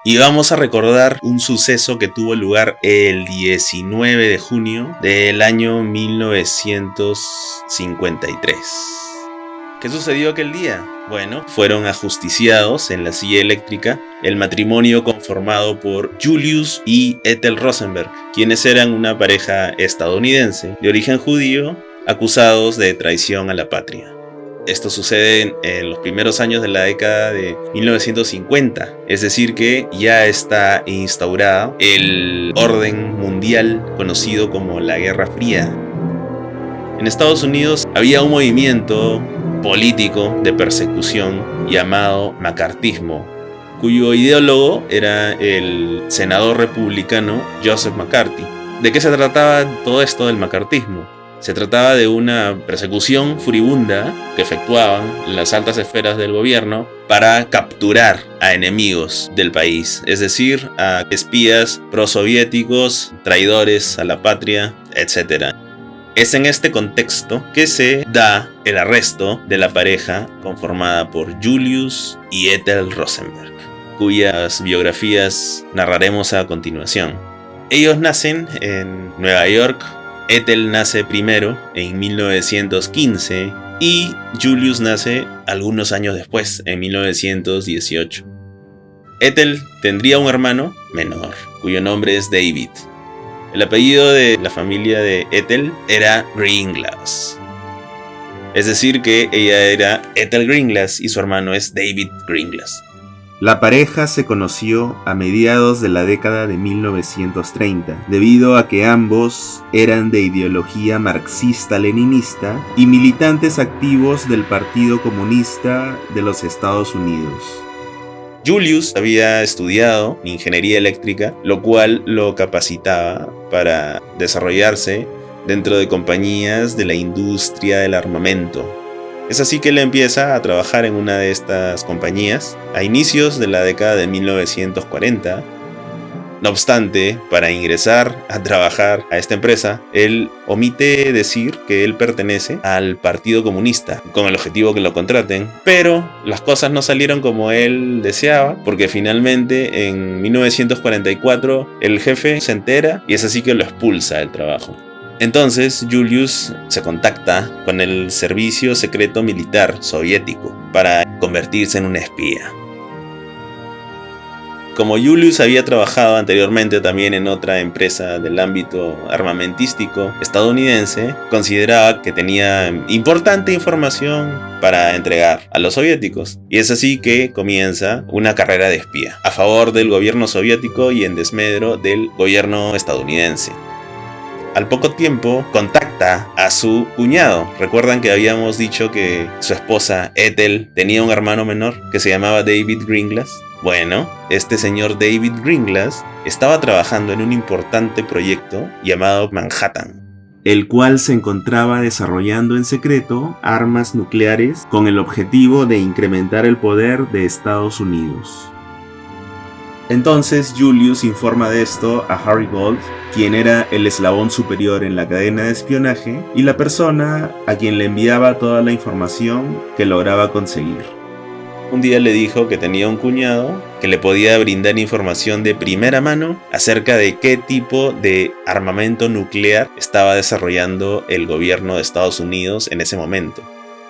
Y vamos a recordar un suceso que tuvo lugar el 19 de junio del año 1953. ¿Qué sucedió aquel día? Bueno, fueron ajusticiados en la silla eléctrica el matrimonio conformado por Julius y Ethel Rosenberg, quienes eran una pareja estadounidense de origen judío, acusados de traición a la patria. Esto sucede en los primeros años de la década de 1950, es decir que ya está instaurada el orden mundial conocido como la Guerra Fría. En Estados Unidos había un movimiento político de persecución llamado macartismo, cuyo ideólogo era el senador republicano Joseph McCarthy. ¿De qué se trataba todo esto del macartismo? Se trataba de una persecución furibunda que efectuaban las altas esferas del gobierno para capturar a enemigos del país, es decir, a espías prosoviéticos, traidores a la patria, etc. Es en este contexto que se da el arresto de la pareja conformada por Julius y Ethel Rosenberg, cuyas biografías narraremos a continuación. Ellos nacen en Nueva York. Ethel nace primero en 1915 y Julius nace algunos años después, en 1918. Ethel tendría un hermano menor, cuyo nombre es David. El apellido de la familia de Ethel era Greenglass. Es decir que ella era Ethel Greenglass y su hermano es David Greenglass. La pareja se conoció a mediados de la década de 1930, debido a que ambos eran de ideología marxista-leninista y militantes activos del Partido Comunista de los Estados Unidos. Julius había estudiado ingeniería eléctrica, lo cual lo capacitaba para desarrollarse dentro de compañías de la industria del armamento. Es así que él empieza a trabajar en una de estas compañías a inicios de la década de 1940. No obstante, para ingresar a trabajar a esta empresa, él omite decir que él pertenece al Partido Comunista, con el objetivo que lo contraten, pero las cosas no salieron como él deseaba, porque finalmente en 1944 el jefe se entera y es así que lo expulsa del trabajo. Entonces Julius se contacta con el servicio secreto militar soviético para convertirse en un espía. Como Julius había trabajado anteriormente también en otra empresa del ámbito armamentístico estadounidense, consideraba que tenía importante información para entregar a los soviéticos. Y es así que comienza una carrera de espía a favor del gobierno soviético y en desmedro del gobierno estadounidense. Al poco tiempo contacta a su cuñado. Recuerdan que habíamos dicho que su esposa Ethel tenía un hermano menor que se llamaba David Greenglass. Bueno, este señor David Greenglass estaba trabajando en un importante proyecto llamado Manhattan, el cual se encontraba desarrollando en secreto armas nucleares con el objetivo de incrementar el poder de Estados Unidos. Entonces Julius informa de esto a Harry Gold, quien era el eslabón superior en la cadena de espionaje y la persona a quien le enviaba toda la información que lograba conseguir. Un día le dijo que tenía un cuñado que le podía brindar información de primera mano acerca de qué tipo de armamento nuclear estaba desarrollando el gobierno de Estados Unidos en ese momento.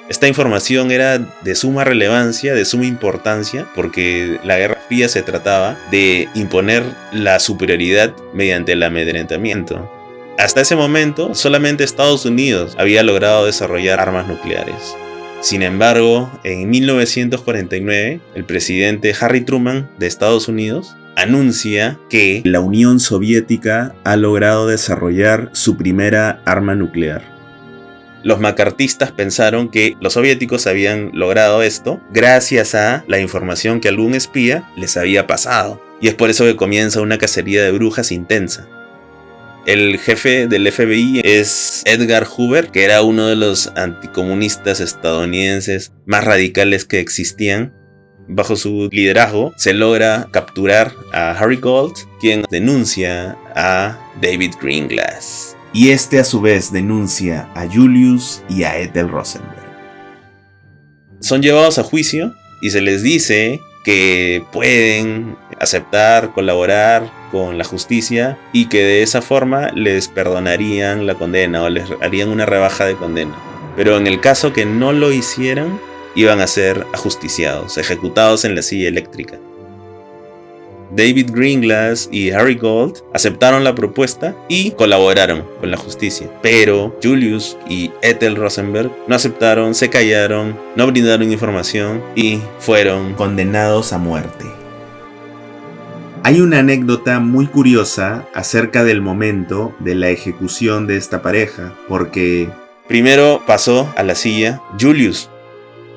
Esta información era de suma relevancia, de suma importancia, porque la Guerra Fría se trataba de imponer la superioridad mediante el amedrentamiento. Hasta ese momento, solamente Estados Unidos había logrado desarrollar armas nucleares. Sin embargo, en 1949, el presidente Harry Truman de Estados Unidos anuncia que la Unión Soviética ha logrado desarrollar su primera arma nuclear. Los macartistas pensaron que los soviéticos habían logrado esto gracias a la información que algún espía les había pasado. Y es por eso que comienza una cacería de brujas intensa. El jefe del FBI es Edgar Hoover, que era uno de los anticomunistas estadounidenses más radicales que existían. Bajo su liderazgo se logra capturar a Harry Gold, quien denuncia a David Greenglass. Y este a su vez denuncia a Julius y a Ethel Rosenberg. Son llevados a juicio y se les dice que pueden aceptar, colaborar con la justicia y que de esa forma les perdonarían la condena o les harían una rebaja de condena. Pero en el caso que no lo hicieran, iban a ser ajusticiados, ejecutados en la silla eléctrica. David Greenglass y Harry Gold aceptaron la propuesta y colaboraron con la justicia. Pero Julius y Ethel Rosenberg no aceptaron, se callaron, no brindaron información y fueron condenados a muerte. Hay una anécdota muy curiosa acerca del momento de la ejecución de esta pareja, porque primero pasó a la silla Julius.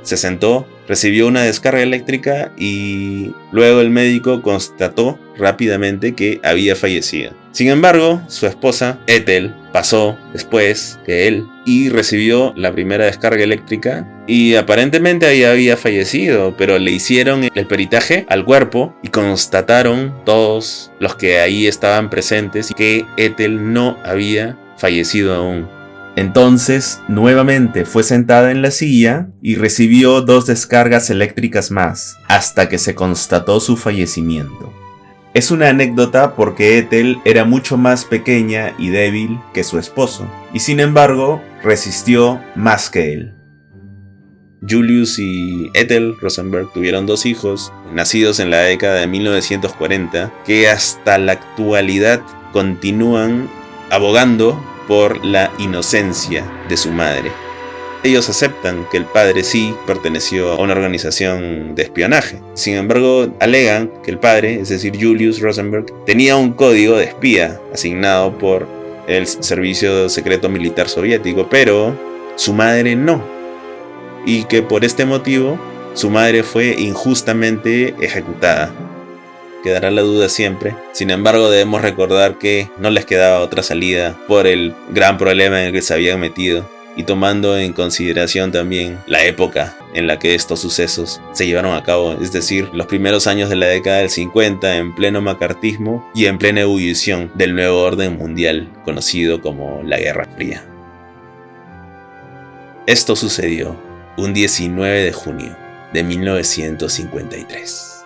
Se sentó, recibió una descarga eléctrica y luego el médico constató rápidamente que había fallecido. Sin embargo, su esposa, Ethel, pasó después que él y recibió la primera descarga eléctrica y aparentemente ahí había fallecido, pero le hicieron el peritaje al cuerpo y constataron todos los que ahí estaban presentes que Ethel no había fallecido aún. Entonces, nuevamente fue sentada en la silla y recibió 2 descargas eléctricas más, hasta que se constató su fallecimiento. Es una anécdota porque Ethel era mucho más pequeña y débil que su esposo, y sin embargo, resistió más que él. Julius y Ethel Rosenberg tuvieron 2 hijos, nacidos en la década de 1940, que hasta la actualidad continúan abogando por la inocencia de su madre. Ellos aceptan que el padre sí perteneció a una organización de espionaje. Sin embargo, alegan que el padre, es decir, Julius Rosenberg, tenía un código de espía asignado por el Servicio Secreto Militar Soviético, pero su madre no. Y que por este motivo, su madre fue injustamente ejecutada. Quedará la duda siempre. Sin embargo, debemos recordar que no les quedaba otra salida por el gran problema en el que se habían metido y tomando en consideración también la época en la que estos sucesos se llevaron a cabo, es decir, los primeros años de la década del 50 en pleno macartismo y en plena ebullición del nuevo orden mundial conocido como la Guerra Fría. Esto sucedió un 19 de junio de 1953.